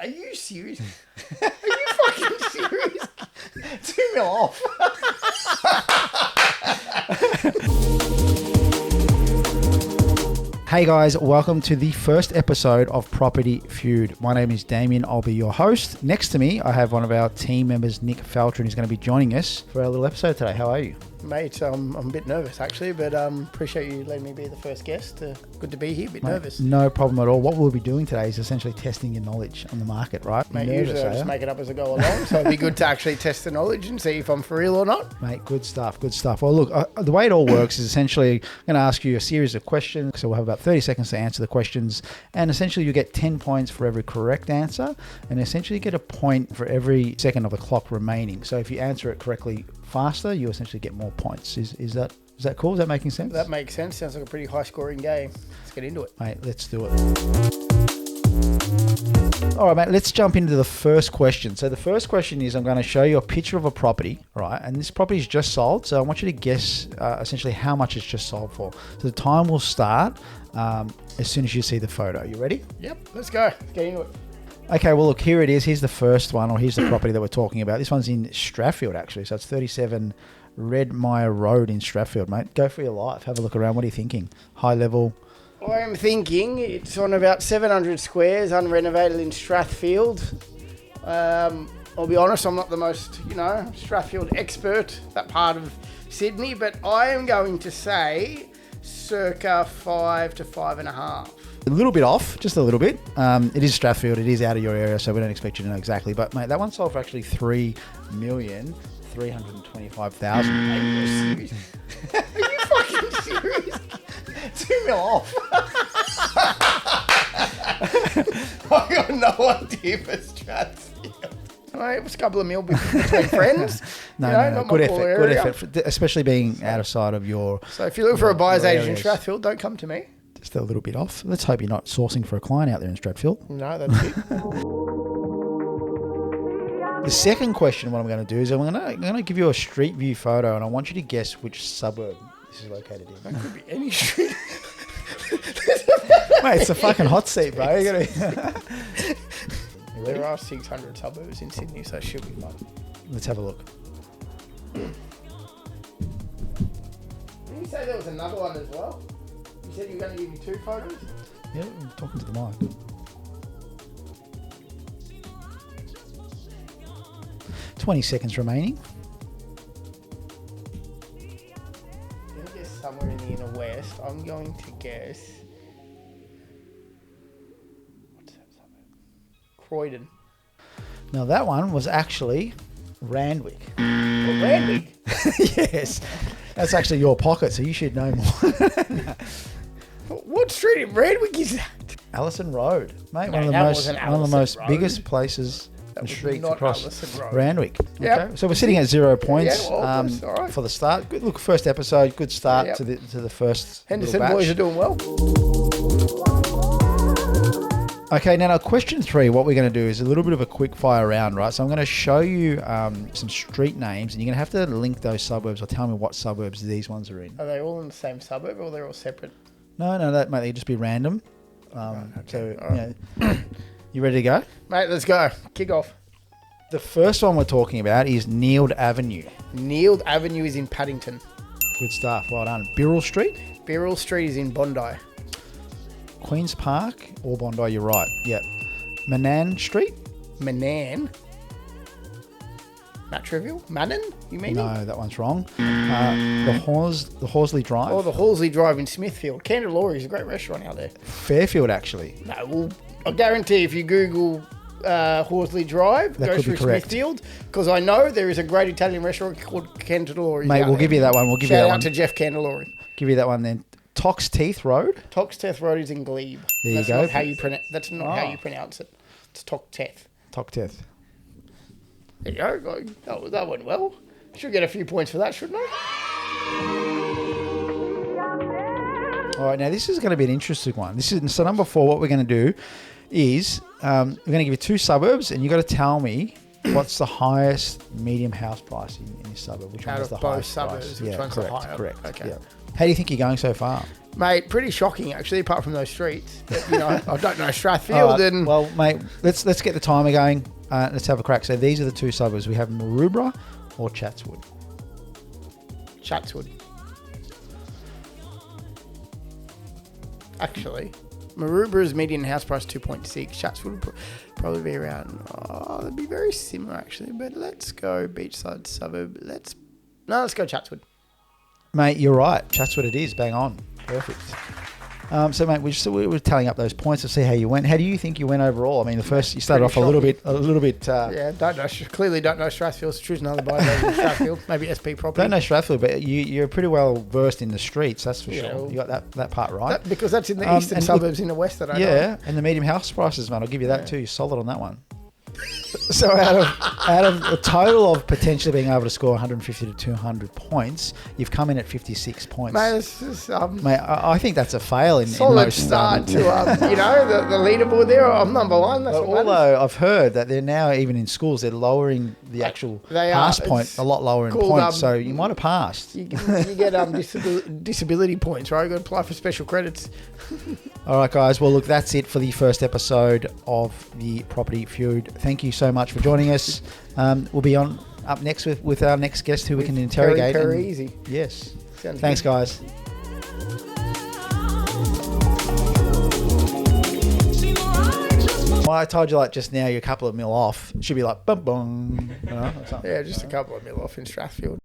Are you serious? Are you fucking serious? 2 mil off. Hey guys, welcome to the first episode of Property Feud. My name is Damien. I'll be your host. Next to me, I have one of our team members, Nick Feltrin, who's going to be joining us for our little episode today. How are you? Mate, I'm a bit nervous actually, but appreciate you letting me be the first guest. Good to be here, a bit nervous. No problem at all. What we'll be doing today is essentially testing your knowledge on the market, right? Mate, usually I just make it up as I go along, so it'd be good to actually test the knowledge and see if I'm for real or not. Mate, good stuff, good stuff. Well, look, the way it all works is essentially I'm going to ask you a series of questions, so we'll have about 30 seconds to answer the questions, and essentially you get 10 points for every correct answer, and essentially you get a point for every second of the clock remaining. So if you answer it correctly faster, you essentially get more points. Is that cool? Is that making sense? That makes sense. Sounds like a pretty high scoring game. Let's get into it. Mate, let's do it. All right, mate, let's jump into the first question. So the first question is I'm going to show you a picture of a property, right? And this property is just sold. So I want you to guess essentially how much it's just sold for. So the time will start as soon as you see the photo. You ready? Yep, let's go. Let's get into it. Okay, well, look, here it is. Here's the first one, or here's the property that we're talking about. This one's in Strathfield, actually. So it's 37 Redmire Road in Strathfield, mate. Go for your life. Have a look around. What are you thinking? High level? I am thinking it's on about 700 squares, unrenovated in Strathfield. I'll be honest, I'm not the most, Strathfield expert, that part of Sydney, but I am going to say circa 5 to 5.5. A little bit off, just a little bit. It is Strathfield. It is out of your area, so we don't expect you to know exactly. But, mate, that one sold for actually $3,325,000. Are you serious? Are you fucking serious? 2 mil off. I got no idea for Strathfield. Right, it was a couple of mil between friends. No, good effort, especially being out of sight of your... So if you look for a buyer's agent in Strathfield, don't come to me. Just a little bit off. Let's hope you're not sourcing for a client out there in Strathfield. No, that's it. The second question, what I'm going to do is I'm going to give you a street view photo, and I want you to guess which suburb this is located in. That could be any street. Mate, it's a fucking hot seat, bro. There are 600 suburbs in Sydney, so it should be fun. Let's have a look. Didn't you say there was another one as well? You said you were going to give me 2 photos? Yeah, I'm talking to the mic. $20 seconds remaining. I'm going to guess somewhere in the inner west. I'm going to guess... What's that suburb? Croydon. Now, that one was actually Randwick. Well, Randwick? Yes. That's actually your pocket, so you should know more. What street in Randwick is that? Allison Road, mate. No, one of the most biggest places and streets across Randwick. Yep. Okay, so we're sitting at 0 points that's all right. for the start. Good look, first episode, good start to the first. Henderson boys are doing well. Okay, now question 3, what we're going to do is a little bit of a quick fire round, right? So I'm going to show you some street names, and you're going to have to link those suburbs or tell me what suburbs these ones are in. Are they all in the same suburb or they're all separate? No, that might just be random. So, you ready to go? Mate, let's go. Kick off. The first one we're talking about is Neeld Avenue. Neeld Avenue is in Paddington. Good stuff. Well done. Birrell Street? Birrell Street is in Bondi. Queen's Park or Bondi, you're right. Yep. Manan Street? Manan? Matraville? Mannon? You mean? No, that one's wrong. The Horsley Drive? Oh, the Horsley Drive in Smithfield. Candelora is a great restaurant out there. Fairfield, actually. No, well, I guarantee if you Google Horsley Drive, go through Smithfield, because I know there is a great Italian restaurant called Candelora. Mate, we'll give you that one. Shout out to Jeff Candelora. Give you that one then. Tox Teeth Road? Tox Teeth Road is in Glebe. There you go. That's not how you pronounce it. It's Tox Teeth. Tox Teeth. There you go. That went well. Should get a few points for that, shouldn't I? All right, now this is going to be an interesting one. So number 4, what we're going to do is we're going to give you 2 suburbs, and you've got to tell me what's the highest medium house price in your suburb? Which one Out is of the both highest suburbs, price? which one's the correct, higher? correct. Okay. Yeah. How do you think you're going so far? Mate, pretty shocking actually, apart from those streets. But, I don't know All Strathfield right, and... well, mate, let's get the timer going. Let's have a crack. So these are the two suburbs. We have Maroubra or Chatswood. Chatswood. Actually, Maroubra's median house price 2.6. Chatswood would probably be around. Oh, they'd be very similar actually. But let's go beachside suburb. Let's go Chatswood. Mate, you're right. Chatswood it is. Bang on. Perfect. So, mate, we were tallying up those points to see how you went. How do you think you went overall? I mean, the first you started off a little bit. Yeah, don't know. Clearly, don't know Strathfield. So choose another buy in Strathfield. Maybe SP property. Don't know Strathfield, but you're pretty well versed in the streets. That's for Yeah, sure. well, You got that part right. Because that's in the eastern suburbs. In the west, that I know. Yeah, and the medium house prices, man. I'll give you that too. You're solid on that one. So out of a total of potentially being able to score 150 to 200 points, you've come in at 56 points. Mate, this is, Mate, I think that's a fail in solid most start to the leaderboard there. I'm number one. That's what matters. although I've heard that they're now even in schools they're lowering the actual pass point It's a lot lower in called, points, so you might have passed. You get disability points, right? You got to apply for special credits. All right, guys. Well, look, that's it for the first episode of the Property Feud. Thank you so much for joining us. We'll be up next with our next guest who we can interrogate. Very easy. Yes. Sounds Thanks, good. guys. Well, I told you just now you're a couple of mil off. It should be like bum bum. Or something. Yeah, just a couple of mil off in Strathfield.